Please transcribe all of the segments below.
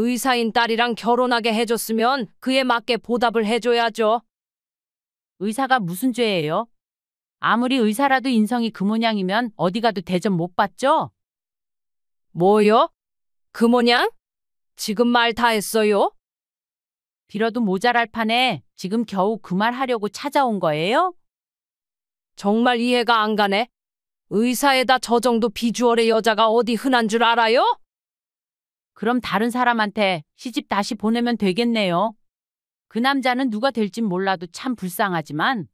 의사인 딸이랑 결혼하게 해줬으면 그에 맞게 보답을 해줘야죠. 의사가 무슨 죄예요? 아무리 의사라도 인성이 그 모양이면 어디 가도 대접 못 받죠? 뭐요? 그 모양? 지금 말 다 했어요? 빌어도 모자랄 판에 지금 겨우 그 말 하려고 찾아온 거예요? 정말 이해가 안 가네. 의사에다 저 정도 비주얼의 여자가 어디 흔한 줄 알아요? 그럼 다른 사람한테 시집 다시 보내면 되겠네요. 그 남자는 누가 될진 몰라도 참 불쌍하지만.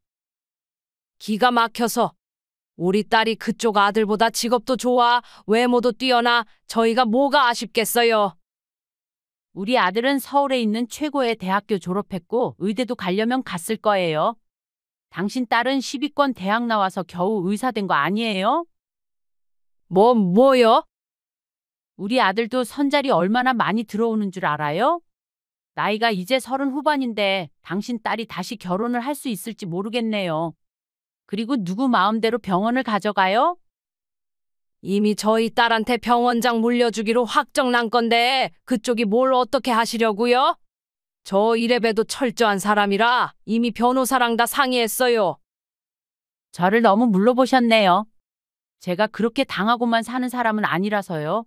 기가 막혀서. 우리 딸이 그쪽 아들보다 직업도 좋아, 외모도 뛰어나 저희가 뭐가 아쉽겠어요. 우리 아들은 서울에 있는 최고의 대학교 졸업했고 의대도 가려면 갔을 거예요. 당신 딸은 10위권 대학 나와서 겨우 의사 된 거 아니에요? 뭐요? 우리 아들도 선잘이 얼마나 많이 들어오는 줄 알아요? 나이가 이제 30 후반인데 당신 딸이 다시 결혼을 할 수 있을지 모르겠네요. 그리고 누구 마음대로 병원을 가져가요? 이미 저희 딸한테 병원장 물려주기로 확정 난 건데 그쪽이 뭘 어떻게 하시려고요? 저 이래봬도 철저한 사람이라 이미 변호사랑 다 상의했어요. 저를 너무 물러보셨네요. 제가 그렇게 당하고만 사는 사람은 아니라서요.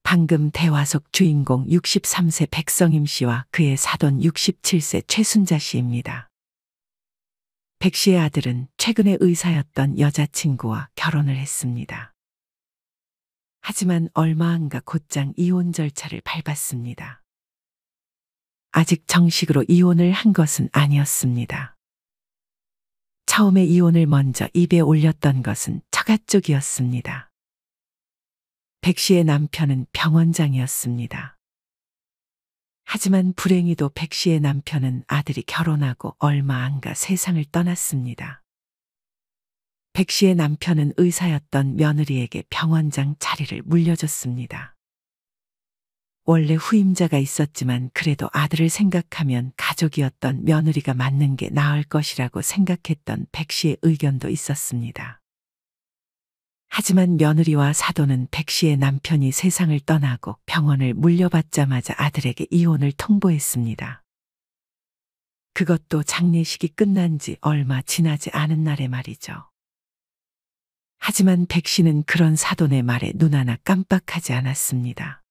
방금 대화 속 주인공 63세 백성임 씨와 그의 사돈 67세 최순자 씨입니다. 백 씨의 아들은 최근에 의사였던 여자친구와 결혼을 했습니다. 하지만 얼마 안가 곧장 이혼 절차를 밟았습니다. 아직 정식으로 이혼을 한 것은 아니었습니다. 처음에 이혼을 먼저 입에 올렸던 것은 처가 쪽이었습니다. 백 씨의 남편은 병원장이었습니다. 하지만 불행히도 백 씨의 남편은 아들이 결혼하고 얼마 안가 세상을 떠났습니다. 백 씨의 남편은 의사였던 며느리에게 병원장 자리를 물려줬습니다. 원래 후임자가 있었지만 그래도 아들을 생각하면 가족이었던 며느리가 맡는 게 나을 것이라고 생각했던 백 씨의 의견도 있었습니다. 하지만 며느리와 사돈은 백 씨의 남편이 세상을 떠나고 병원을 물려받자마자 아들에게 이혼을 통보했습니다. 그것도 장례식이 끝난 지 얼마 지나지 않은 날의 말이죠. 하지만 백 씨는 그런 사돈의 말에 눈 하나 깜빡하지 않았습니다.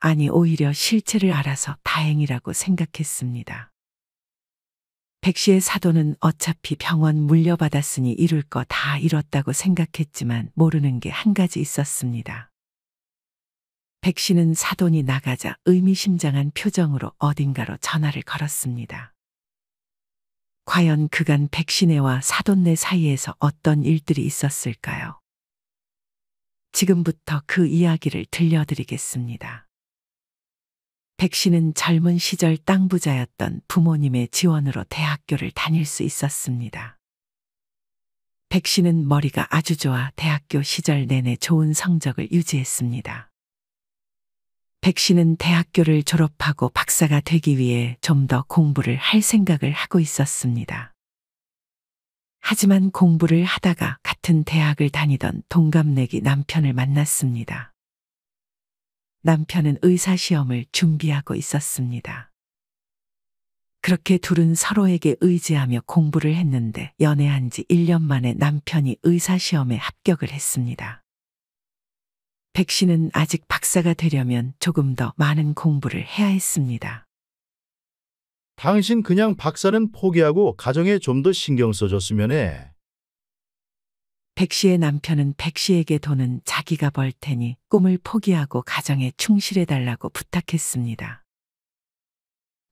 아니, 오히려 실체를 알아서 다행이라고 생각했습니다. 백 씨의 사돈은 어차피 병원 물려받았으니 이룰 거 다 이뤘다고 생각했지만 모르는 게 한 가지 있었습니다. 백 씨는 사돈이 나가자 의미심장한 표정으로 어딘가로 전화를 걸었습니다. 과연 그간 백 씨네와 사돈네 사이에서 어떤 일들이 있었을까요? 지금부터 그 이야기를 들려드리겠습니다. 백 씨는 젊은 시절 땅 부자였던 부모님의 지원으로 대학교를 다닐 수 있었습니다. 백 씨는 머리가 아주 좋아 대학교 시절 내내 좋은 성적을 유지했습니다. 백 씨는 대학교를 졸업하고 박사가 되기 위해 좀 더 공부를 할 생각을 하고 있었습니다. 하지만 공부를 하다가 같은 대학을 다니던 동갑내기 남편을 만났습니다. 남편은 의사시험을 준비하고 있었습니다. 그렇게 둘은 서로에게 의지하며 공부를 했는데 연애한 지 1년 만에 남편이 의사시험에 합격을 했습니다. 백 씨는 아직 박사가 되려면 조금 더 많은 공부를 해야 했습니다. 당신 그냥 박사는 포기하고 가정에 좀 더 신경 써줬으면 해. 백 씨의 남편은 백 씨에게 돈은 자기가 벌 테니 꿈을 포기하고 가정에 충실해달라고 부탁했습니다.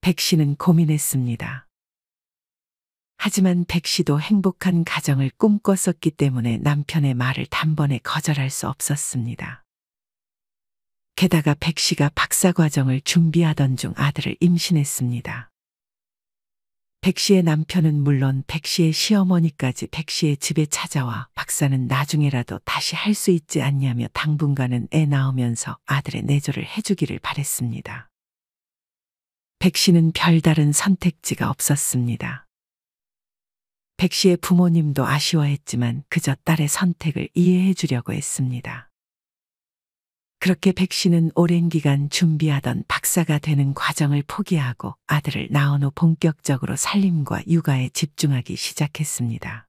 백 씨는 고민했습니다. 하지만 백 씨도 행복한 가정을 꿈꿨었기 때문에 남편의 말을 단번에 거절할 수 없었습니다. 게다가 백 씨가 박사 과정을 준비하던 중 아들을 임신했습니다. 백 씨의 남편은 물론 백 씨의 시어머니까지 백 씨의 집에 찾아와 박사는 나중에라도 다시 할 수 있지 않냐며 당분간은 애 낳으면서 아들의 내조를 해주기를 바랬습니다. 백 씨는 별다른 선택지가 없었습니다. 백 씨의 부모님도 아쉬워했지만 그저 딸의 선택을 이해해 주려고 했습니다. 그렇게 백 씨는 오랜 기간 준비하던 박사가 되는 과정을 포기하고 아들을 낳은 후 본격적으로 살림과 육아에 집중하기 시작했습니다.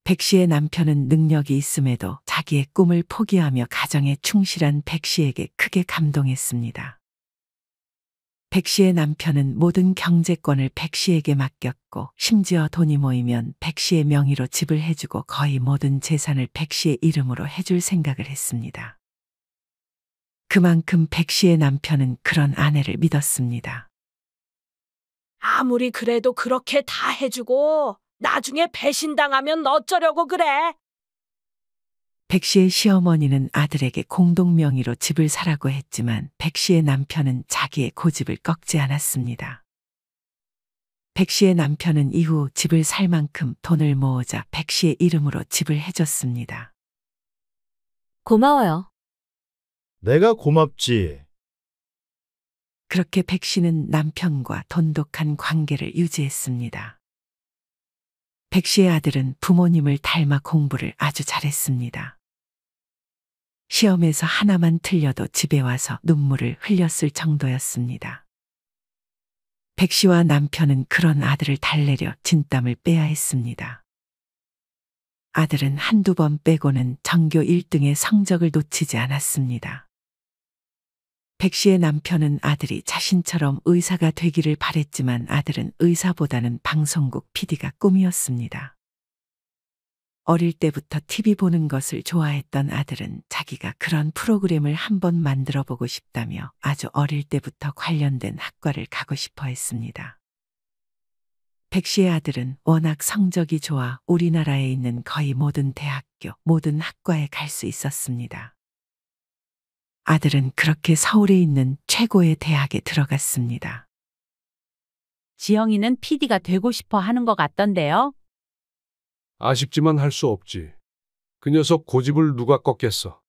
백 씨의 남편은 능력이 있음에도 자기의 꿈을 포기하며 가정에 충실한 백 씨에게 크게 감동했습니다. 백 씨의 남편은 모든 경제권을 백 씨에게 맡겼고 심지어 돈이 모이면 백 씨의 명의로 집을 해주고 거의 모든 재산을 백 씨의 이름으로 해줄 생각을 했습니다. 그만큼 백 씨의 남편은 그런 아내를 믿었습니다. 아무리 그래도 그렇게 다 해주고 나중에 배신당하면 어쩌려고 그래? 백 씨의 시어머니는 아들에게 공동 명의로 집을 사라고 했지만 백 씨의 남편은 자기의 고집을 꺾지 않았습니다. 백 씨의 남편은 이후 집을 살 만큼 돈을 모으자 백 씨의 이름으로 집을 해줬습니다. 고마워요. 내가 고맙지. 그렇게 백 씨는 남편과 돈독한 관계를 유지했습니다. 백 씨의 아들은 부모님을 닮아 공부를 아주 잘했습니다. 시험에서 하나만 틀려도 집에 와서 눈물을 흘렸을 정도였습니다. 백 씨와 남편은 그런 아들을 달래려 진땀을 빼야 했습니다. 아들은 한두 번 빼고는 전교 1등의 성적을 놓치지 않았습니다. 백 씨의 남편은 아들이 자신처럼 의사가 되기를 바랬지만 아들은 의사보다는 방송국 PD가 꿈이었습니다. 어릴 때부터 TV 보는 것을 좋아했던 아들은 자기가 그런 프로그램을 한번 만들어 보고 싶다며 아주 어릴 때부터 관련된 학과를 가고 싶어 했습니다. 백 씨의 아들은 워낙 성적이 좋아 우리나라에 있는 거의 모든 대학교, 모든 학과에 갈 수 있었습니다. 아들은 그렇게 서울에 있는 최고의 대학에 들어갔습니다. 지영이는 PD가 되고 싶어 하는 것 같던데요. 아쉽지만 할 수 없지. 그 녀석 고집을 누가 꺾겠어.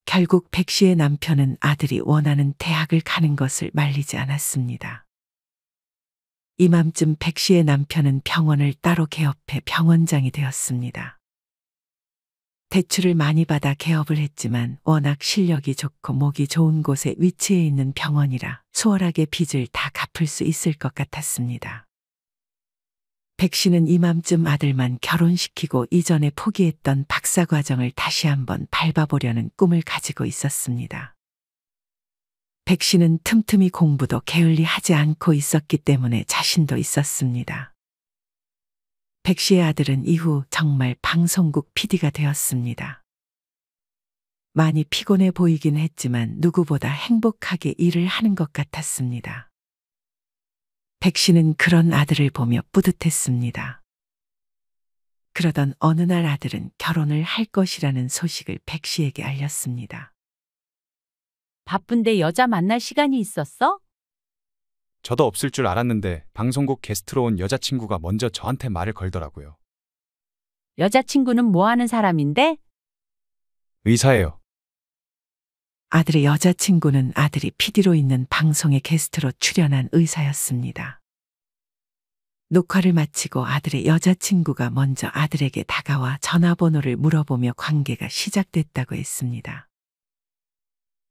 결국 백 씨의 남편은 아들이 원하는 대학을 가는 것을 말리지 않았습니다. 이맘쯤 백 씨의 남편은 병원을 따로 개업해 병원장이 되었습니다. 대출을 많이 받아 개업을 했지만 워낙 실력이 좋고 목이 좋은 곳에 위치해 있는 병원이라 수월하게 빚을 다 갚을 수 있을 것 같았습니다. 백 씨는 이맘쯤 아들만 결혼시키고 이전에 포기했던 박사 과정을 다시 한번 밟아보려는 꿈을 가지고 있었습니다. 백 씨는 틈틈이 공부도 게을리 하지 않고 있었기 때문에 자신도 있었습니다. 백 씨의 아들은 이후 정말 방송국 PD가 되었습니다. 많이 피곤해 보이긴 했지만 누구보다 행복하게 일을 하는 것 같았습니다. 백 씨는 그런 아들을 보며 뿌듯했습니다. 그러던 어느 날 아들은 결혼을 할 것이라는 소식을 백 씨에게 알렸습니다. 바쁜데 여자 만날 시간이 있었어? 저도 없을 줄 알았는데 방송국 게스트로 온 여자친구가 먼저 저한테 말을 걸더라고요. 여자친구는 뭐 하는 사람인데? 의사예요. 아들의 여자친구는 아들이 PD로 있는 방송의 게스트로 출연한 의사였습니다. 녹화를 마치고 아들의 여자친구가 먼저 아들에게 다가와 전화번호를 물어보며 관계가 시작됐다고 했습니다.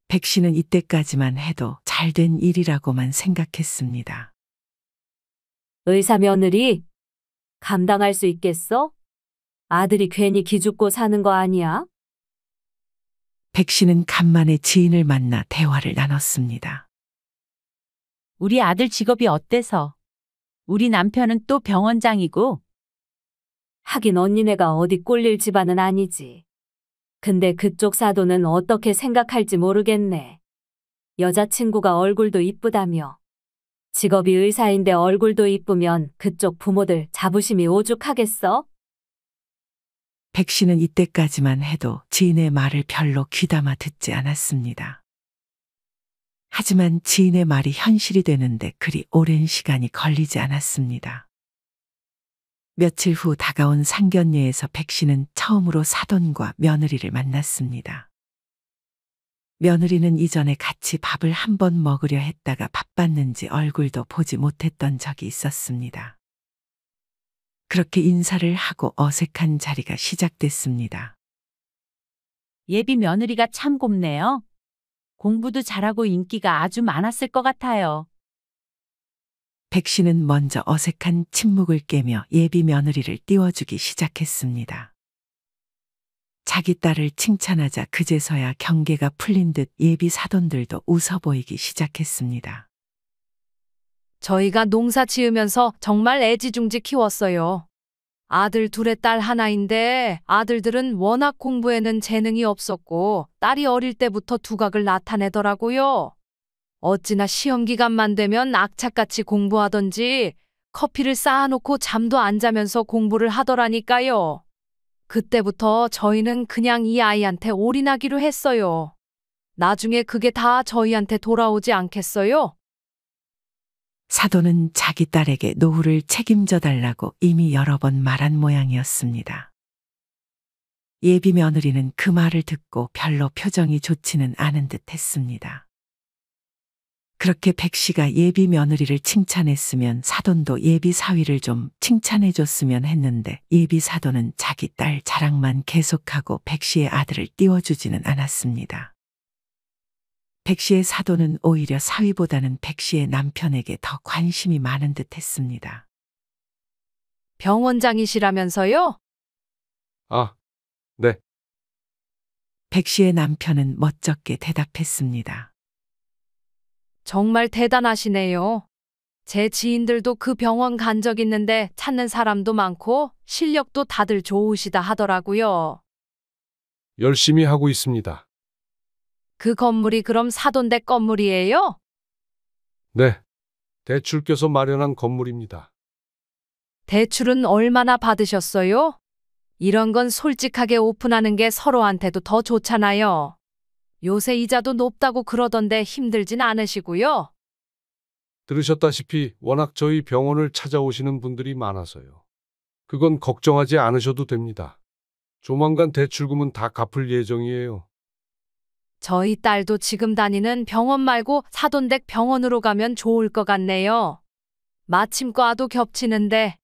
백 씨는 이때까지만 해도 잘된 일이라고만 생각했습니다. 의사 며느리? 감당할 수 있겠어? 아들이 괜히 기죽고 사는 거 아니야? 백 씨는 간만에 지인을 만나 대화를 나눴습니다. 우리 아들 직업이 어때서? 우리 남편은 또 병원장이고. 하긴 언니네가 어디 꼴릴 집안은 아니지. 근데 그쪽 사돈은 어떻게 생각할지 모르겠네. 여자친구가 얼굴도 이쁘다며. 직업이 의사인데 얼굴도 이쁘면 그쪽 부모들 자부심이 오죽하겠어? 백 씨는 이때까지만 해도 지인의 말을 별로 귀담아 듣지 않았습니다. 하지만 지인의 말이 현실이 되는데 그리 오랜 시간이 걸리지 않았습니다. 며칠 후 다가온 상견례에서 백 씨는 처음으로 사돈과 며느리를 만났습니다. 며느리는 이전에 같이 밥을 한번 먹으려 했다가 바빴는지 얼굴도 보지 못했던 적이 있었습니다. 그렇게 인사를 하고 어색한 자리가 시작됐습니다. 예비 며느리가 참 곱네요. 공부도 잘하고 인기가 아주 많았을 것 같아요. 백 씨는 먼저 어색한 침묵을 깨며 예비 며느리를 띄워주기 시작했습니다. 자기 딸을 칭찬하자 그제서야 경계가 풀린 듯 예비 사돈들도 웃어 보이기 시작했습니다. 저희가 농사 지으면서 정말 애지중지 키웠어요. 아들 둘에 딸 하나인데 아들들은 워낙 공부에는 재능이 없었고 딸이 어릴 때부터 두각을 나타내더라고요. 어찌나 시험 기간만 되면 악착같이 공부하던지 커피를 쌓아놓고 잠도 안 자면서 공부를 하더라니까요. 그때부터 저희는 그냥 이 아이한테 올인하기로 했어요. 나중에 그게 다 저희한테 돌아오지 않겠어요? 사돈은 자기 딸에게 노후를 책임져 달라고 이미 여러 번 말한 모양이었습니다. 예비 며느리는 그 말을 듣고 별로 표정이 좋지는 않은 듯 했습니다. 그렇게 백 씨가 예비 며느리를 칭찬했으면 사돈도 예비 사위를 좀 칭찬해 줬으면 했는데 예비 사돈은 자기 딸 자랑만 계속하고 백 씨의 아들을 띄워주지는 않았습니다. 백 씨의 사돈은 오히려 사위보다는 백 씨의 남편에게 더 관심이 많은 듯 했습니다. 병원장이시라면서요? 아, 네. 백 씨의 남편은 멋쩍게 대답했습니다. 정말 대단하시네요. 제 지인들도 그 병원 간 적 있는데 찾는 사람도 많고 실력도 다들 좋으시다 하더라고요. 열심히 하고 있습니다. 그 건물이 그럼 사돈댁 건물이에요? 네. 대출께서 마련한 건물입니다. 대출은 얼마나 받으셨어요? 이런 건 솔직하게 오픈하는 게 서로한테도 더 좋잖아요. 요새 이자도 높다고 그러던데 힘들진 않으시고요. 들으셨다시피 워낙 저희 병원을 찾아오시는 분들이 많아서요. 그건 걱정하지 않으셔도 됩니다. 조만간 대출금은 다 갚을 예정이에요. 저희 딸도 지금 다니는 병원 말고 사돈댁 병원으로 가면 좋을 것 같네요. 마침 과도 겹치는데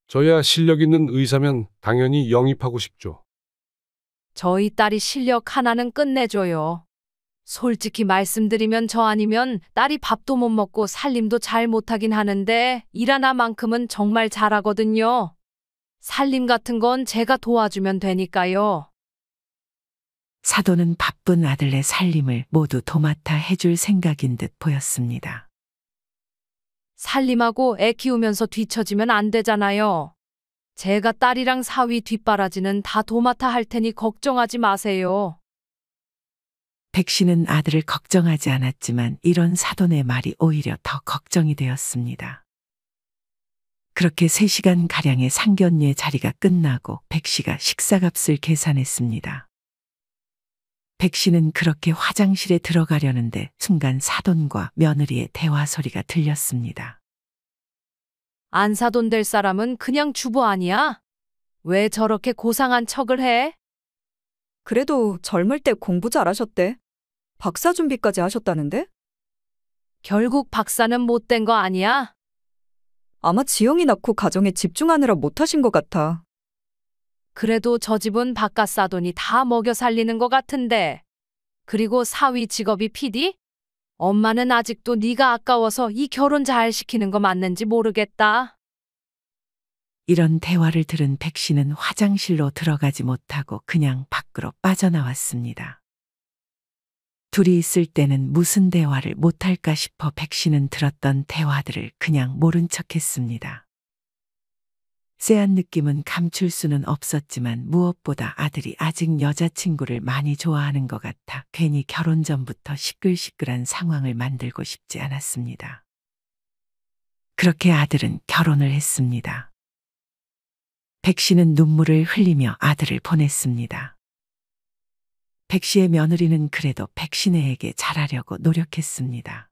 저야 실력 있는 의사면 당연히 영입하고 싶죠. 저희 딸이 실력 하나는 끝내줘요. 솔직히 말씀드리면 저 아니면 딸이 밥도 못 먹고 살림도 잘 못하긴 하는데 일 하나만큼은 정말 잘하거든요. 살림 같은 건 제가 도와주면 되니까요. 사돈은 바쁜 아들의 살림을 모두 도맡아 해줄 생각인 듯 보였습니다. 살림하고 애 키우면서 뒤처지면 안 되잖아요. 제가 딸이랑 사위 뒷바라지는 다 도맡아 할 테니 걱정하지 마세요. 백 씨는 아들을 걱정하지 않았지만 이런 사돈의 말이 오히려 더 걱정이 되었습니다. 그렇게 3시간가량의 상견례 자리가 끝나고 백 씨가 식사값을 계산했습니다. 백 씨는 그렇게 화장실에 들어가려는데 순간 사돈과 며느리의 대화 소리가 들렸습니다. 안 사돈 될 사람은 그냥 주부 아니야? 왜 저렇게 고상한 척을 해? 그래도 젊을 때 공부 잘하셨대. 박사 준비까지 하셨다는데? 결국 박사는 못된 거 아니야? 아마 지영이 낳고 가정에 집중하느라 못하신 것 같아. 그래도 저 집은 바깥 사돈이 다 먹여 살리는 것 같은데. 그리고 사위 직업이 PD? 엄마는 아직도 네가 아까워서 이 결혼 잘 시키는 거 맞는지 모르겠다. 이런 대화를 들은 백 씨는 화장실로 들어가지 못하고 그냥 밖으로 빠져나왔습니다. 둘이 있을 때는 무슨 대화를 못할까 싶어 백 씨는 들었던 대화들을 그냥 모른 척했습니다. 쎄한 느낌은 감출 수는 없었지만 무엇보다 아들이 아직 여자친구를 많이 좋아하는 것 같아 괜히 결혼 전부터 시끌시끌한 상황을 만들고 싶지 않았습니다. 그렇게 아들은 결혼을 했습니다. 백 씨는 눈물을 흘리며 아들을 보냈습니다. 백 씨의 며느리는 그래도 백 씨네에게 잘하려고 노력했습니다.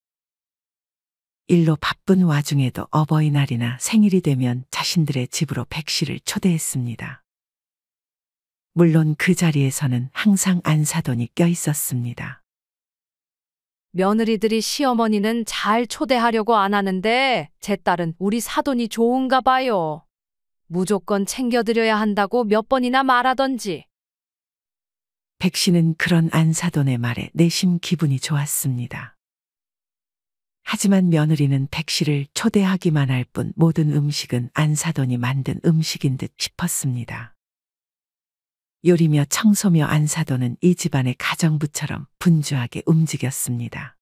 일로 바쁜 와중에도 어버이날이나 생일이 되면 자신들의 집으로 백 씨를 초대했습니다. 물론 그 자리에서는 항상 안사돈이 껴 있었습니다. 며느리들이 시어머니는 잘 초대하려고 안 하는데 제 딸은 우리 사돈이 좋은가 봐요. 무조건 챙겨드려야 한다고 몇 번이나 말하던지. 백 씨는 그런 안사돈의 말에 내심 기분이 좋았습니다. 하지만 며느리는 백 씨를 초대하기만 할 뿐 모든 음식은 안사돈이 만든 음식인 듯 싶었습니다. 요리며 청소며 안사돈은 이 집안의 가정부처럼 분주하게 움직였습니다.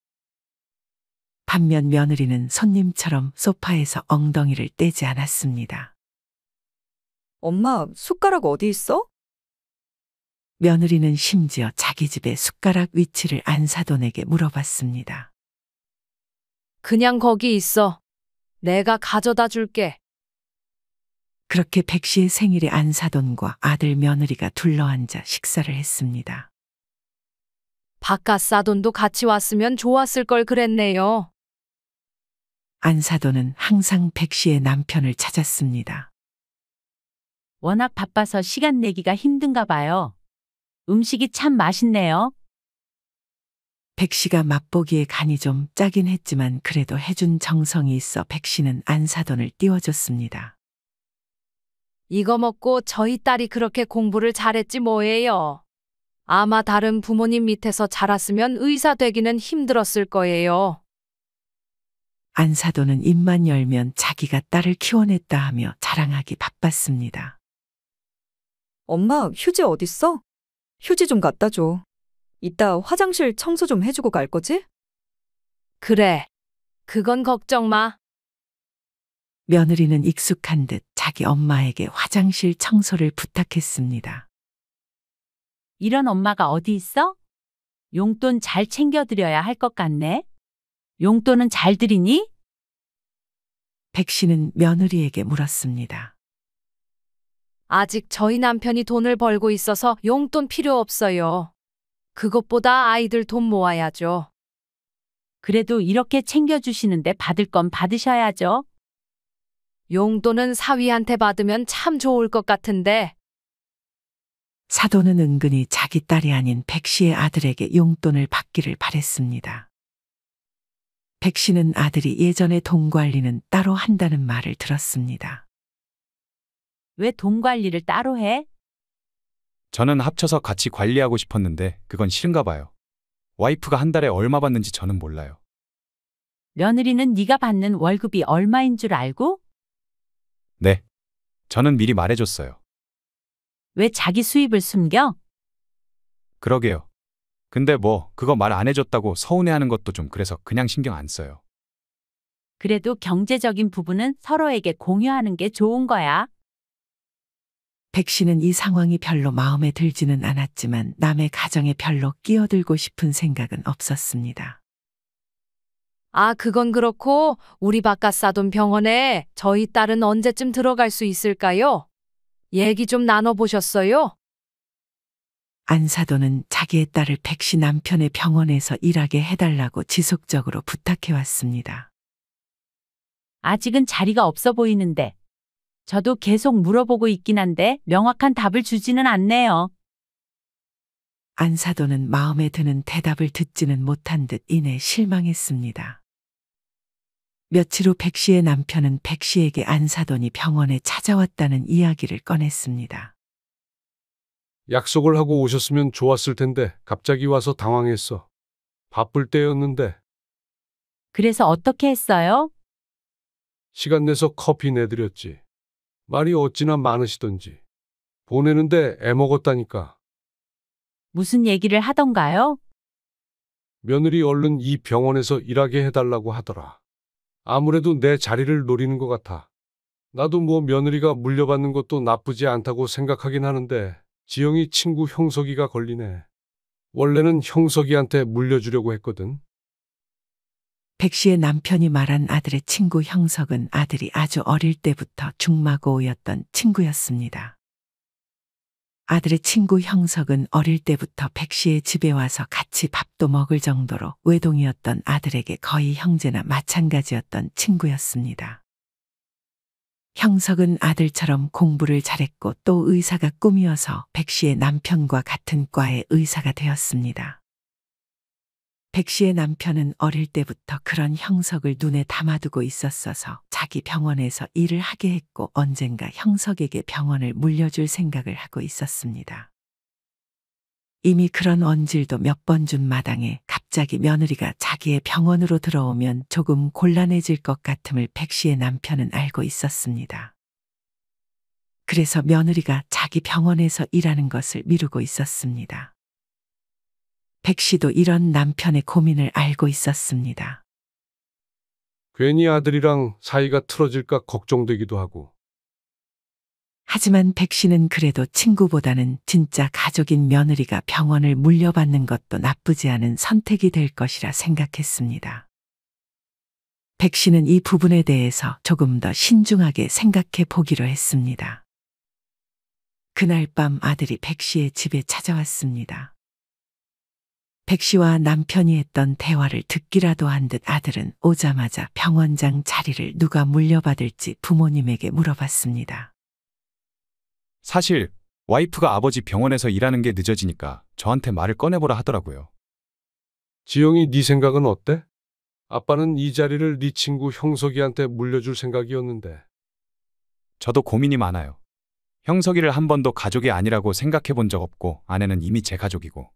반면 며느리는 손님처럼 소파에서 엉덩이를 떼지 않았습니다. 엄마, 숟가락 어디 있어? 며느리는 심지어 자기 집의 숟가락 위치를 안사돈에게 물어봤습니다. 그냥 거기 있어. 내가 가져다 줄게. 그렇게 백 씨의 생일에 안사돈과 아들 며느리가 둘러앉아 식사를 했습니다. 바깥 사돈도 같이 왔으면 좋았을 걸 그랬네요. 안사돈은 항상 백 씨의 남편을 찾았습니다. 워낙 바빠서 시간 내기가 힘든가 봐요. 음식이 참 맛있네요. 백 씨가 맛보기에 간이 좀 짜긴 했지만 그래도 해준 정성이 있어 백 씨는 안사돈을 띄워줬습니다. 이거 먹고 저희 딸이 그렇게 공부를 잘했지 뭐예요. 아마 다른 부모님 밑에서 자랐으면 의사 되기는 힘들었을 거예요. 안사돈은 입만 열면 자기가 딸을 키워냈다 하며 자랑하기 바빴습니다. 엄마, 휴지 어딨어? 휴지 좀 갖다 줘. 이따 화장실 청소 좀 해주고 갈 거지? 그래. 그건 걱정 마. 며느리는 익숙한 듯 자기 엄마에게 화장실 청소를 부탁했습니다. 이런 엄마가 어디 있어? 용돈 잘 챙겨드려야 할 것 같네. 용돈은 잘 드리니? 백 씨는 며느리에게 물었습니다. 아직 저희 남편이 돈을 벌고 있어서 용돈 필요 없어요. 그것보다 아이들 돈 모아야죠. 그래도 이렇게 챙겨주시는데 받을 건 받으셔야죠. 용돈은 사위한테 받으면 참 좋을 것 같은데. 사돈은 은근히 자기 딸이 아닌 백 씨의 아들에게 용돈을 받기를 바랬습니다. 백 씨는 아들이 예전에 돈 관리는 따로 한다는 말을 들었습니다. 왜 돈 관리를 따로 해? 저는 합쳐서 같이 관리하고 싶었는데 그건 싫은가 봐요. 와이프가 한 달에 얼마 받는지 저는 몰라요. 며느리는 네가 받는 월급이 얼마인 줄 알고? 네. 저는 미리 말해줬어요. 왜 자기 수입을 숨겨? 그러게요. 근데 뭐 그거 말 안 해줬다고 서운해하는 것도 좀 그래서 그냥 신경 안 써요. 그래도 경제적인 부분은 서로에게 공유하는 게 좋은 거야. 백 씨는 이 상황이 별로 마음에 들지는 않았지만 남의 가정에 별로 끼어들고 싶은 생각은 없었습니다. 아, 그건 그렇고 우리 바깥 사돈 병원에 저희 딸은 언제쯤 들어갈 수 있을까요? 얘기 좀 나눠보셨어요? 안사돈은 자기의 딸을 백 씨 남편의 병원에서 일하게 해달라고 지속적으로 부탁해왔습니다. 아직은 자리가 없어 보이는데. 저도 계속 물어보고 있긴 한데 명확한 답을 주지는 않네요. 안사돈은 마음에 드는 대답을 듣지는 못한 듯 이내 실망했습니다. 며칠 후 백 씨의 남편은 백 씨에게 안사돈이 병원에 찾아왔다는 이야기를 꺼냈습니다. 약속을 하고 오셨으면 좋았을 텐데 갑자기 와서 당황했어. 바쁠 때였는데 그래서 어떻게 했어요? 시간 내서 커피 내드렸지. 말이 어찌나 많으시던지. 보내는데 애먹었다니까. 무슨 얘기를 하던가요? 며느리 얼른 이 병원에서 일하게 해달라고 하더라. 아무래도 내 자리를 노리는 것 같아. 나도 뭐 며느리가 물려받는 것도 나쁘지 않다고 생각하긴 하는데 지영이 친구 형석이가 걸리네. 원래는 형석이한테 물려주려고 했거든. 백 씨의 남편이 말한 아들의 친구 형석은 아들이 아주 어릴 때부터 중마고우였던 친구였습니다. 아들의 친구 형석은 어릴 때부터 백 씨의 집에 와서 같이 밥도 먹을 정도로 외동이었던 아들에게 거의 형제나 마찬가지였던 친구였습니다. 형석은 아들처럼 공부를 잘했고 또 의사가 꿈이어서 백 씨의 남편과 같은 과의 의사가 되었습니다. 백 씨의 남편은 어릴 때부터 그런 형석을 눈에 담아두고 있었어서 자기 병원에서 일을 하게 했고 언젠가 형석에게 병원을 물려줄 생각을 하고 있었습니다. 이미 그런 언질도 몇 번 준 마당에 갑자기 며느리가 자기의 병원으로 들어오면 조금 곤란해질 것 같음을 백 씨의 남편은 알고 있었습니다. 그래서 며느리가 자기 병원에서 일하는 것을 미루고 있었습니다. 백 씨도 이런 남편의 고민을 알고 있었습니다. 괜히 아들이랑 사이가 틀어질까 걱정되기도 하고. 하지만 백 씨는 그래도 친구보다는 진짜 가족인 며느리가 병원을 물려받는 것도 나쁘지 않은 선택이 될 것이라 생각했습니다. 백 씨는 이 부분에 대해서 조금 더 신중하게 생각해 보기로 했습니다. 그날 밤 아들이 백 씨의 집에 찾아왔습니다. 백 씨와 남편이 했던 대화를 듣기라도 한 듯 아들은 오자마자 병원장 자리를 누가 물려받을지 부모님에게 물어봤습니다. 사실 와이프가 아버지 병원에서 일하는 게 늦어지니까 저한테 말을 꺼내보라 하더라고요. 지영이 네 생각은 어때? 아빠는 이 자리를 네 친구 형석이한테 물려줄 생각이었는데. 저도 고민이 많아요. 형석이를 한 번도 가족이 아니라고 생각해 본 적 없고 아내는 이미 제 가족이고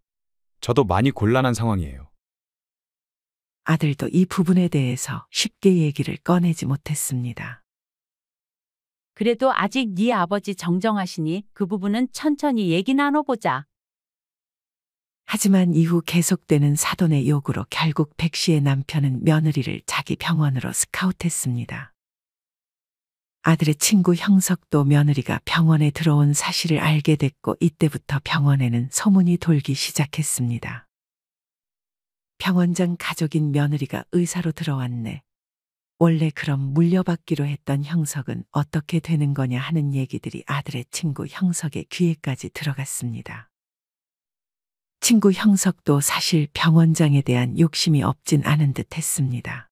저도 많이 곤란한 상황이에요. 아들도 이 부분에 대해서 쉽게 얘기를 꺼내지 못했습니다. 그래도 아직 네 아버지 정정하시니 그 부분은 천천히 얘기 나눠보자. 하지만 이후 계속되는 사돈의 요구로 결국 백 씨의 남편은 며느리를 자기 병원으로 스카우트했습니다. 아들의 친구 형석도 며느리가 병원에 들어온 사실을 알게 됐고 이때부터 병원에는 소문이 돌기 시작했습니다. 병원장 가족인 며느리가 의사로 들어왔네. 원래 그럼 물려받기로 했던 형석은 어떻게 되는 거냐 하는 얘기들이 아들의 친구 형석의 귀에까지 들어갔습니다. 친구 형석도 사실 병원장에 대한 욕심이 없진 않은 듯 했습니다.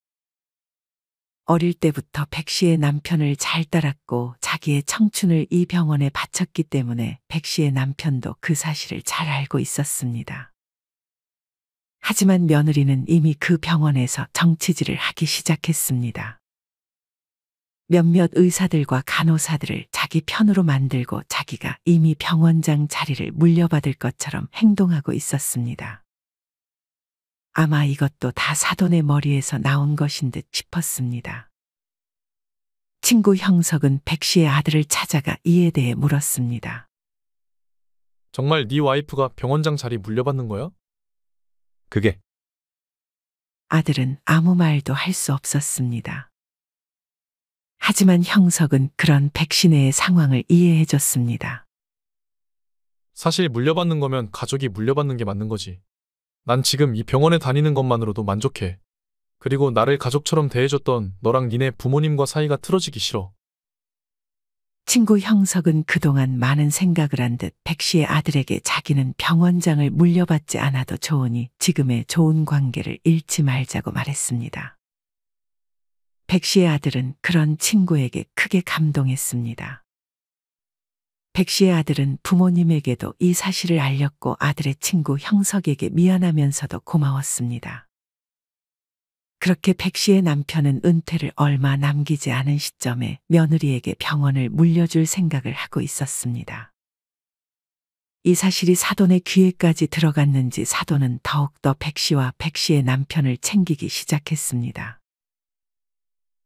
어릴 때부터 백 씨의 남편을 잘 따랐고 자기의 청춘을 이 병원에 바쳤기 때문에 백 씨의 남편도 그 사실을 잘 알고 있었습니다. 하지만 며느리는 이미 그 병원에서 정치질을 하기 시작했습니다. 몇몇 의사들과 간호사들을 자기 편으로 만들고 자기가 이미 병원장 자리를 물려받을 것처럼 행동하고 있었습니다. 아마 이것도 다 사돈의 머리에서 나온 것인 듯 싶었습니다. 친구 형석은 백 씨의 아들을 찾아가 이에 대해 물었습니다. 정말 네 와이프가 병원장 자리 물려받는 거야? 그게 아들은 아무 말도 할 수 없었습니다. 하지만 형석은 그런 백신의 상황을 이해해 줬습니다. 사실 물려받는 거면 가족이 물려받는 게 맞는 거지. 난 지금 이 병원에 다니는 것만으로도 만족해. 그리고 나를 가족처럼 대해줬던 너랑 니네 부모님과 사이가 틀어지기 싫어. 친구 형석은 그동안 많은 생각을 한 듯 백 씨의 아들에게 자기는 병원장을 물려받지 않아도 좋으니 지금의 좋은 관계를 잃지 말자고 말했습니다. 백 씨의 아들은 그런 친구에게 크게 감동했습니다. 백 씨의 아들은 부모님에게도 이 사실을 알렸고 아들의 친구 형석에게 미안하면서도 고마웠습니다. 그렇게 백 씨의 남편은 은퇴를 얼마 남기지 않은 시점에 며느리에게 병원을 물려줄 생각을 하고 있었습니다. 이 사실이 사돈의 귀에까지 들어갔는지 사돈은 더욱더 백 씨와 백 씨의 남편을 챙기기 시작했습니다.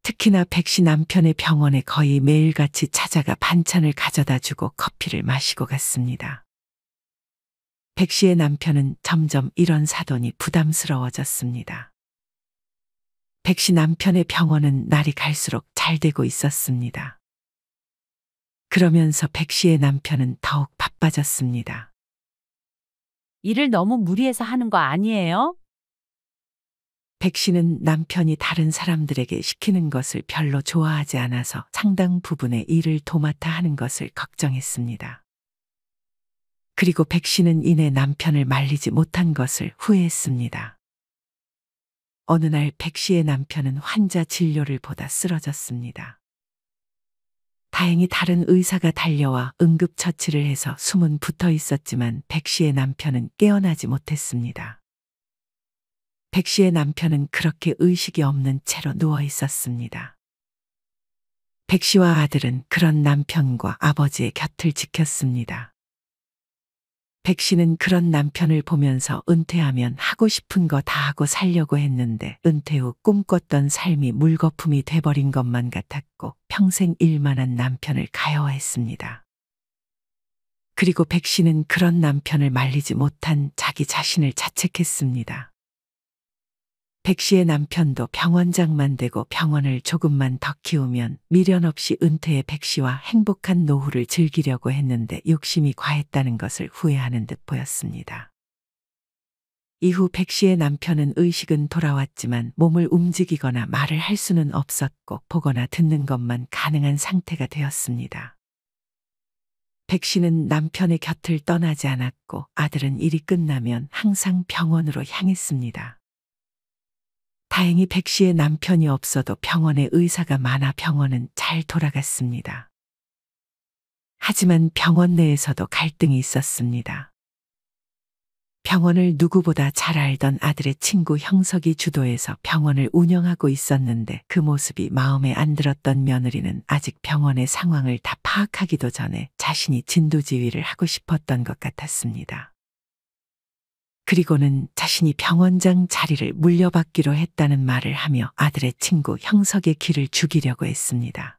특히나 백 씨 남편의 병원에 거의 매일같이 찾아가 반찬을 가져다 주고 커피를 마시고 갔습니다. 백 씨의 남편은 점점 이런 사돈이 부담스러워졌습니다. 백 씨 남편의 병원은 날이 갈수록 잘 되고 있었습니다. 그러면서 백 씨의 남편은 더욱 바빠졌습니다. 일을 너무 무리해서 하는 거 아니에요? 백 씨는 남편이 다른 사람들에게 시키는 것을 별로 좋아하지 않아서 상당 부분의 일을 도맡아 하는 것을 걱정했습니다. 그리고 백 씨는 이내 남편을 말리지 못한 것을 후회했습니다. 어느 날 백 씨의 남편은 환자 진료를 보다 쓰러졌습니다. 다행히 다른 의사가 달려와 응급처치를 해서 숨은 붙어 있었지만 백 씨의 남편은 깨어나지 못했습니다. 백 씨의 남편은 그렇게 의식이 없는 채로 누워 있었습니다. 백 씨와 아들은 그런 남편과 아버지의 곁을 지켰습니다. 백 씨는 그런 남편을 보면서 은퇴하면 하고 싶은 거 다 하고 살려고 했는데 은퇴 후 꿈꿨던 삶이 물거품이 돼버린 것만 같았고 평생 일만 한 남편을 가여워했습니다. 그리고 백 씨는 그런 남편을 말리지 못한 자기 자신을 자책했습니다. 백 씨의 남편도 병원장만 되고 병원을 조금만 더 키우면 미련 없이 은퇴해 백 씨와 행복한 노후를 즐기려고 했는데 욕심이 과했다는 것을 후회하는 듯 보였습니다. 이후 백 씨의 남편은 의식은 돌아왔지만 몸을 움직이거나 말을 할 수는 없었고 보거나 듣는 것만 가능한 상태가 되었습니다. 백 씨는 남편의 곁을 떠나지 않았고 아들은 일이 끝나면 항상 병원으로 향했습니다. 다행히 백 씨의 남편이 없어도 병원에 의사가 많아 병원은 잘 돌아갔습니다. 하지만 병원 내에서도 갈등이 있었습니다. 병원을 누구보다 잘 알던 아들의 친구 형석이 주도해서 병원을 운영하고 있었는데 그 모습이 마음에 안 들었던 며느리는 아직 병원의 상황을 다 파악하기도 전에 자신이 진두지휘를 하고 싶었던 것 같았습니다. 그리고는 자신이 병원장 자리를 물려받기로 했다는 말을 하며 아들의 친구 형석의 길을 죽이려고 했습니다.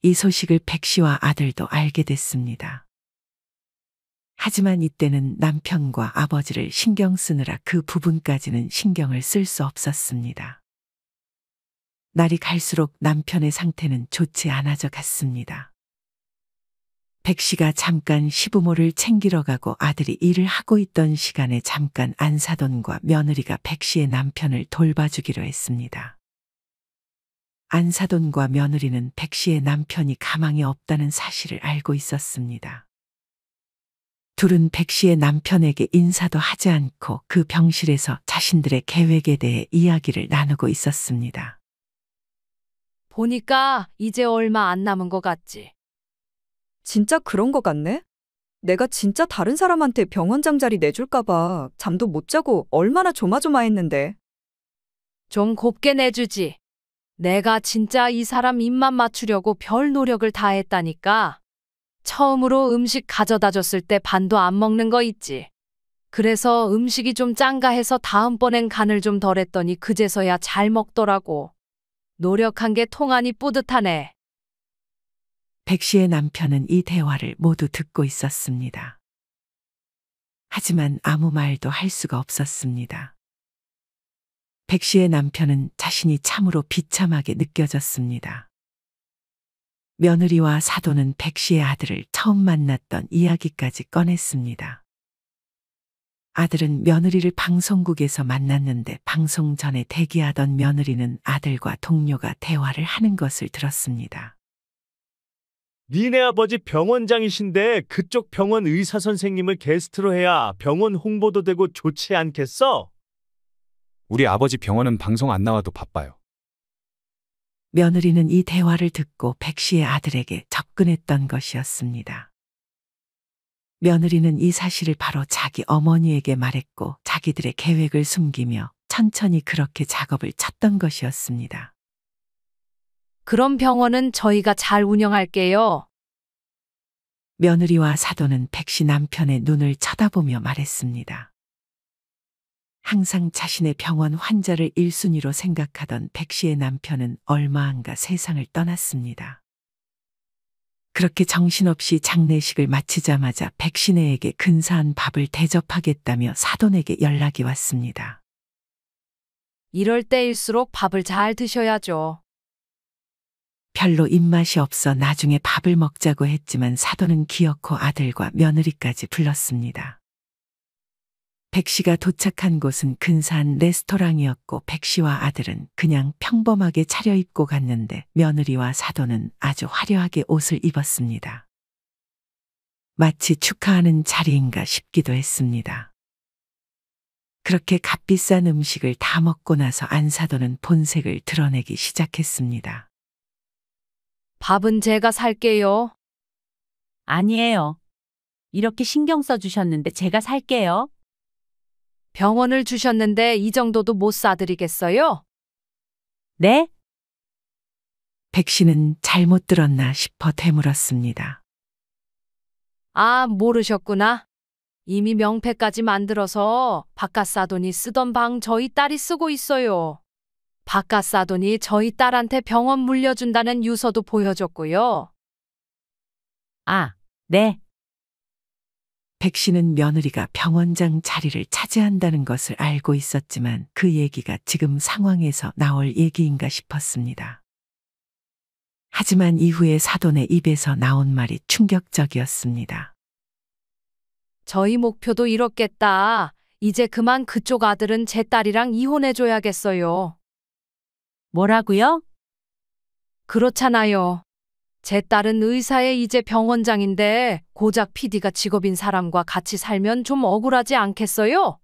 이 소식을 백 씨와 아들도 알게 됐습니다. 하지만 이때는 남편과 아버지를 신경 쓰느라 그 부분까지는 신경을 쓸 수 없었습니다. 날이 갈수록 남편의 상태는 좋지 않아져 갔습니다. 백 씨가 잠깐 시부모를 챙기러 가고 아들이 일을 하고 있던 시간에 잠깐 안사돈과 며느리가 백 씨의 남편을 돌봐주기로 했습니다. 안사돈과 며느리는 백 씨의 남편이 가망이 없다는 사실을 알고 있었습니다. 둘은 백 씨의 남편에게 인사도 하지 않고 그 병실에서 자신들의 계획에 대해 이야기를 나누고 있었습니다. 보니까 이제 얼마 안 남은 것 같지. 진짜 그런 거 같네? 내가 진짜 다른 사람한테 병원장 자리 내줄까봐 잠도 못 자고 얼마나 조마조마했는데. 좀 곱게 내주지. 내가 진짜 이 사람 입맛 맞추려고 별 노력을 다했다니까. 처음으로 음식 가져다 줬을 때 반도 안 먹는 거 있지. 그래서 음식이 좀 짠가 해서 다음번엔 간을 좀 덜 했더니 그제서야 잘 먹더라고. 노력한 게 통하니 뿌듯하네. 백 씨의 남편은 이 대화를 모두 듣고 있었습니다. 하지만 아무 말도 할 수가 없었습니다. 백 씨의 남편은 자신이 참으로 비참하게 느껴졌습니다. 며느리와 사돈은 백 씨의 아들을 처음 만났던 이야기까지 꺼냈습니다. 아들은 며느리를 방송국에서 만났는데 방송 전에 대기하던 며느리는 아들과 동료가 대화를 하는 것을 들었습니다. 니네 아버지 병원장이신데 그쪽 병원 의사 선생님을 게스트로 해야 병원 홍보도 되고 좋지 않겠어? 우리 아버지 병원은 방송 안 나와도 바빠요. 며느리는 이 대화를 듣고 백 씨의 아들에게 접근했던 것이었습니다. 며느리는 이 사실을 바로 자기 어머니에게 말했고 자기들의 계획을 숨기며 천천히 그렇게 작업을 쳤던 것이었습니다. 그럼 병원은 저희가 잘 운영할게요. 며느리와 사돈은 백 씨 남편의 눈을 쳐다보며 말했습니다. 항상 자신의 병원 환자를 1순위로 생각하던 백 씨의 남편은 얼마 안가 세상을 떠났습니다. 그렇게 정신없이 장례식을 마치자마자 백 씨네에게 근사한 밥을 대접하겠다며 사돈에게 연락이 왔습니다. 이럴 때일수록 밥을 잘 드셔야죠. 별로 입맛이 없어 나중에 밥을 먹자고 했지만 사돈은 기어코 아들과 며느리까지 불렀습니다. 백 씨가 도착한 곳은 근사한 레스토랑이었고 백 씨와 아들은 그냥 평범하게 차려입고 갔는데 며느리와 사돈은 아주 화려하게 옷을 입었습니다. 마치 축하하는 자리인가 싶기도 했습니다. 그렇게 값비싼 음식을 다 먹고 나서 안사돈은 본색을 드러내기 시작했습니다. 밥은 제가 살게요. 아니에요. 이렇게 신경 써주셨는데 제가 살게요. 병원을 주셨는데 이 정도도 못 사드리겠어요? 네? 백 씨는 잘못 들었나 싶어 되물었습니다. 아, 모르셨구나. 이미 명패까지 만들어서 바깥사돈이 쓰던 방 저희 딸이 쓰고 있어요. 바깥사돈이 저희 딸한테 병원 물려준다는 유서도 보여줬고요. 아, 네. 백 씨는 며느리가 병원장 자리를 차지한다는 것을 알고 있었지만 그 얘기가 지금 상황에서 나올 얘기인가 싶었습니다. 하지만 이후에 사돈의 입에서 나온 말이 충격적이었습니다. 저희 목표도 이렇겠다. 이제 그만 그쪽 아들은 제 딸이랑 이혼해줘야겠어요. 뭐라고요? 그렇잖아요. 제 딸은 의사의 이제 병원장인데 고작 PD가 직업인 사람과 같이 살면 좀 억울하지 않겠어요?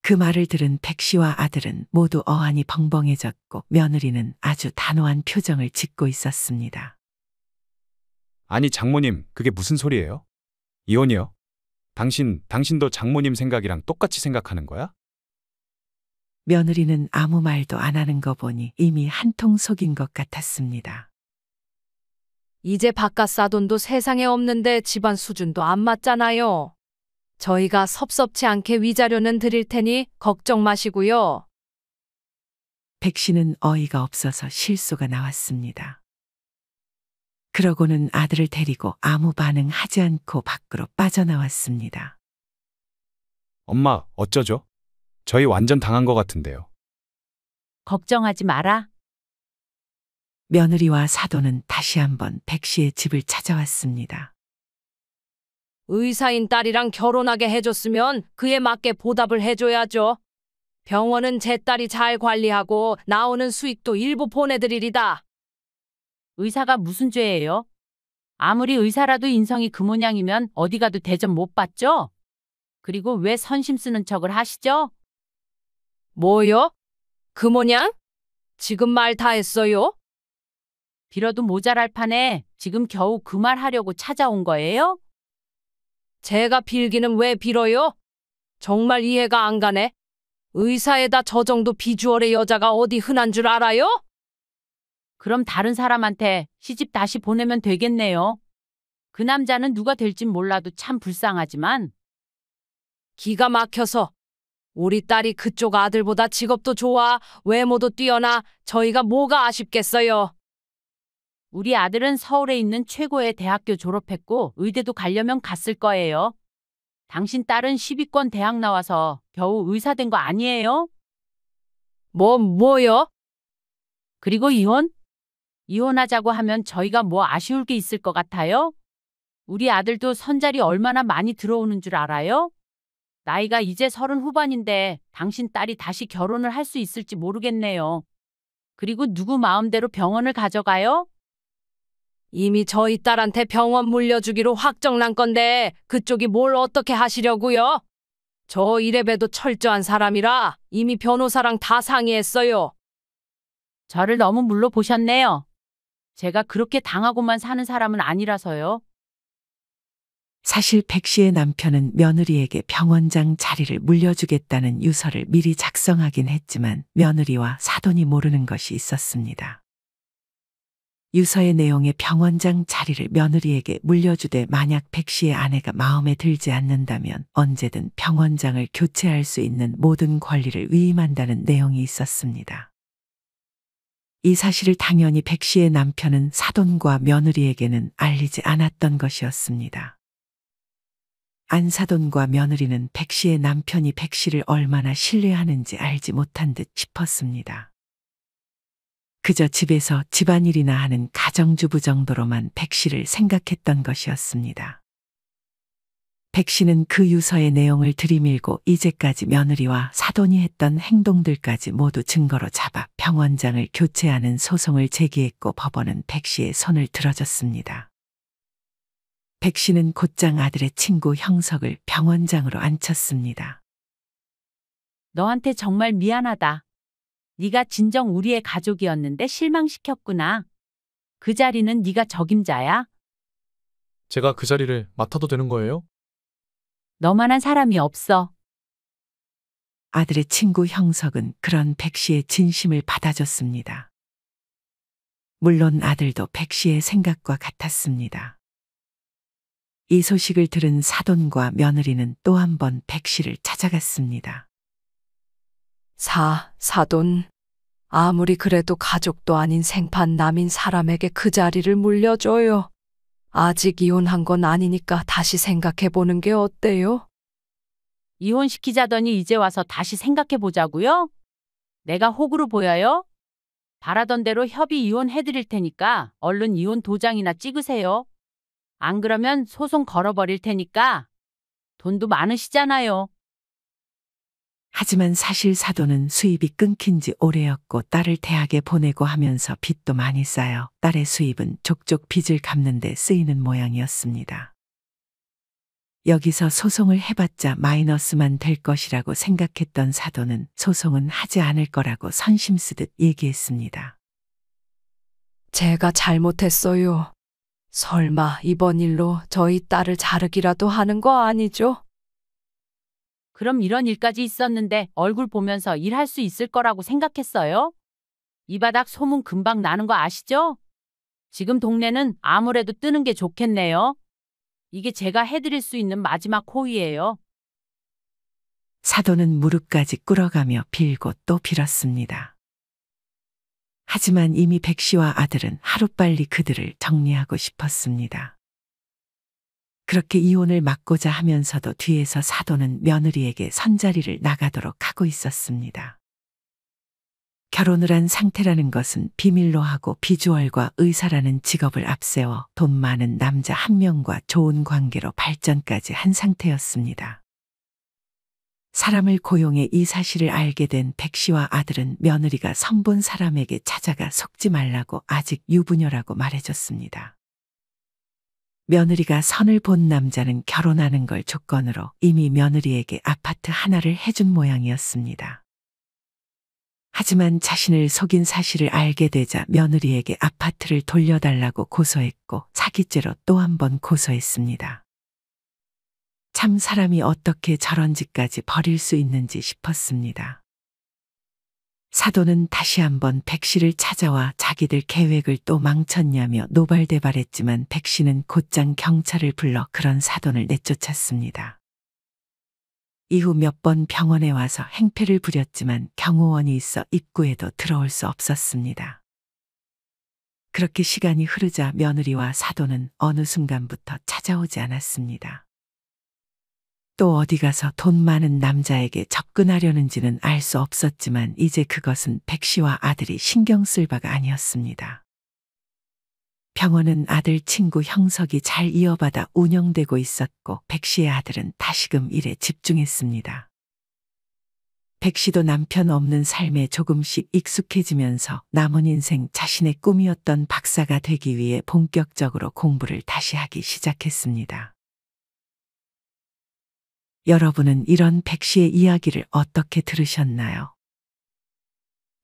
그 말을 들은 백 씨와 아들은 모두 어안이 벙벙해졌고 며느리는 아주 단호한 표정을 짓고 있었습니다. 아니 장모님, 그게 무슨 소리예요? 이혼이요? 당신도 장모님 생각이랑 똑같이 생각하는 거야? 며느리는 아무 말도 안 하는 거 보니 이미 한통 속인 것 같았습니다. 이제 바깥사돈도 세상에 없는데 집안 수준도 안 맞잖아요. 저희가 섭섭치 않게 위자료는 드릴 테니 걱정 마시고요. 백 씨는 어이가 없어서 실수가 나왔습니다. 그러고는 아들을 데리고 아무 반응하지 않고 밖으로 빠져나왔습니다. 엄마, 어쩌죠? 저희 완전 당한 것 같은데요. 걱정하지 마라. 며느리와 사돈은 다시 한번 백 씨의 집을 찾아왔습니다. 의사인 딸이랑 결혼하게 해줬으면 그에 맞게 보답을 해줘야죠. 병원은 제 딸이 잘 관리하고 나오는 수익도 일부 보내드리리다. 의사가 무슨 죄예요? 아무리 의사라도 인성이 그 모양이면 어디 가도 대접 못 받죠? 그리고 왜 선심 쓰는 척을 하시죠? 뭐요? 그 모양? 지금 말 다 했어요? 빌어도 모자랄 판에 지금 겨우 그 말 하려고 찾아온 거예요? 제가 빌기는 왜 빌어요? 정말 이해가 안 가네. 의사에다 저 정도 비주얼의 여자가 어디 흔한 줄 알아요? 그럼 다른 사람한테 시집 다시 보내면 되겠네요. 그 남자는 누가 될진 몰라도 참 불쌍하지만. 기가 막혀서. 우리 딸이 그쪽 아들보다 직업도 좋아, 외모도 뛰어나 저희가 뭐가 아쉽겠어요. 우리 아들은 서울에 있는 최고의 대학교 졸업했고 의대도 가려면 갔을 거예요. 당신 딸은 10위권 대학 나와서 겨우 의사 된 거 아니에요? 뭐요? 그리고 이혼? 이혼하자고 하면 저희가 뭐 아쉬울 게 있을 것 같아요? 우리 아들도 선자리 얼마나 많이 들어오는 줄 알아요? 나이가 이제 30 후반인데 당신 딸이 다시 결혼을 할 수 있을지 모르겠네요. 그리고 누구 마음대로 병원을 가져가요? 이미 저희 딸한테 병원 물려주기로 확정 난 건데 그쪽이 뭘 어떻게 하시려고요? 저 이래봬도 철저한 사람이라 이미 변호사랑 다 상의했어요. 저를 너무 물러보셨네요. 제가 그렇게 당하고만 사는 사람은 아니라서요. 사실 백 씨의 남편은 며느리에게 병원장 자리를 물려주겠다는 유서를 미리 작성하긴 했지만 며느리와 사돈이 모르는 것이 있었습니다. 유서의 내용에 병원장 자리를 며느리에게 물려주되 만약 백 씨의 아내가 마음에 들지 않는다면 언제든 병원장을 교체할 수 있는 모든 권리를 위임한다는 내용이 있었습니다. 이 사실을 당연히 백 씨의 남편은 사돈과 며느리에게는 알리지 않았던 것이었습니다. 안사돈과 며느리는 백 씨의 남편이 백 씨를 얼마나 신뢰하는지 알지 못한 듯 싶었습니다. 그저 집에서 집안일이나 하는 가정주부 정도로만 백 씨를 생각했던 것이었습니다. 백 씨는 그 유서의 내용을 들이밀고 이제까지 며느리와 사돈이 했던 행동들까지 모두 증거로 잡아 병원장을 교체하는 소송을 제기했고 법원은 백 씨의 손을 들어줬습니다. 백 씨는 곧장 아들의 친구 형석을 병원장으로 앉혔습니다. 너한테 정말 미안하다. 네가 진정 우리의 가족이었는데 실망시켰구나. 그 자리는 네가 적임자야. 제가 그 자리를 맡아도 되는 거예요? 너만한 사람이 없어. 아들의 친구 형석은 그런 백 씨의 진심을 받아줬습니다. 물론 아들도 백 씨의 생각과 같았습니다. 이 소식을 들은 사돈과 며느리는 또 한 번 백 씨를 찾아갔습니다. 사돈. 아무리 그래도 가족도 아닌 생판남인 사람에게 그 자리를 물려줘요. 아직 이혼한 건 아니니까 다시 생각해 보는 게 어때요? 이혼시키자더니 이제 와서 다시 생각해 보자고요? 내가 호구로 보여요? 바라던 대로 협의 이혼해드릴 테니까 얼른 이혼 도장이나 찍으세요. 안 그러면 소송 걸어버릴 테니까. 돈도 많으시잖아요. 하지만 사실 사돈은 수입이 끊긴 지 오래였고 딸을 대학에 보내고 하면서 빚도 많이 쌓여 딸의 수입은 족족 빚을 갚는 데 쓰이는 모양이었습니다. 여기서 소송을 해봤자 마이너스만 될 것이라고 생각했던 사돈은 소송은 하지 않을 거라고 선심 쓰듯 얘기했습니다. 제가 잘못했어요. 설마 이번 일로 저희 딸을 자르기라도 하는 거 아니죠? 그럼 이런 일까지 있었는데 얼굴 보면서 일할 수 있을 거라고 생각했어요? 이 바닥 소문 금방 나는 거 아시죠? 지금 동네는 아무래도 뜨는 게 좋겠네요. 이게 제가 해드릴 수 있는 마지막 호의예요. 사돈은 무릎까지 꿇어가며 빌고 또 빌었습니다. 하지만 이미 백 씨와 아들은 하루빨리 그들을 정리하고 싶었습니다. 그렇게 이혼을 막고자 하면서도 뒤에서 사돈은 며느리에게 선자리를 나가도록 하고 있었습니다. 결혼을 한 상태라는 것은 비밀로 하고 비주얼과 의사라는 직업을 앞세워 돈 많은 남자 한 명과 좋은 관계로 발전까지 한 상태였습니다. 사람을 고용해 이 사실을 알게 된 백 씨와 아들은 며느리가 선본 사람에게 찾아가 속지 말라고 아직 유부녀라고 말해줬습니다. 며느리가 선을 본 남자는 결혼하는 걸 조건으로 이미 며느리에게 아파트 하나를 해준 모양이었습니다. 하지만 자신을 속인 사실을 알게 되자 며느리에게 아파트를 돌려달라고 고소했고 사기죄로 또 한 번 고소했습니다. 참 사람이 어떻게 저런 짓까지 벌일 수 있는지 싶었습니다. 사돈은 다시 한번 백 씨를 찾아와 자기들 계획을 또 망쳤냐며 노발대발했지만 백 씨는 곧장 경찰을 불러 그런 사돈을 내쫓았습니다. 이후 몇 번 병원에 와서 행패를 부렸지만 경호원이 있어 입구에도 들어올 수 없었습니다. 그렇게 시간이 흐르자 며느리와 사돈은 어느 순간부터 찾아오지 않았습니다. 또 어디 가서 돈 많은 남자에게 접근하려는지는 알 수 없었지만 이제 그것은 백 씨와 아들이 신경 쓸 바가 아니었습니다. 병원은 아들 친구 형석이 잘 이어받아 운영되고 있었고 백 씨의 아들은 다시금 일에 집중했습니다. 백 씨도 남편 없는 삶에 조금씩 익숙해지면서 남은 인생 자신의 꿈이었던 박사가 되기 위해 본격적으로 공부를 다시 하기 시작했습니다. 여러분은 이런 백 씨의 이야기를 어떻게 들으셨나요?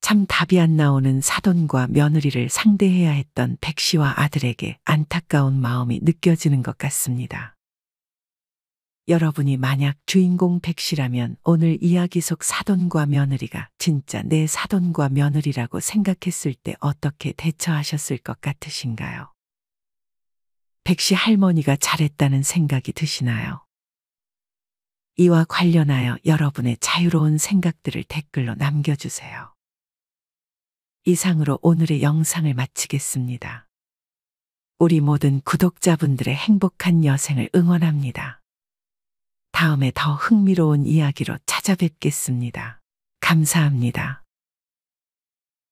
참 답이 안 나오는 사돈과 며느리를 상대해야 했던 백 씨와 아들에게 안타까운 마음이 느껴지는 것 같습니다. 여러분이 만약 주인공 백 씨라면 오늘 이야기 속 사돈과 며느리가 진짜 내 사돈과 며느리라고 생각했을 때 어떻게 대처하셨을 것 같으신가요? 백 씨 할머니가 잘했다는 생각이 드시나요? 이와 관련하여 여러분의 자유로운 생각들을 댓글로 남겨주세요. 이상으로 오늘의 영상을 마치겠습니다. 우리 모든 구독자분들의 행복한 여생을 응원합니다. 다음에 더 흥미로운 이야기로 찾아뵙겠습니다. 감사합니다.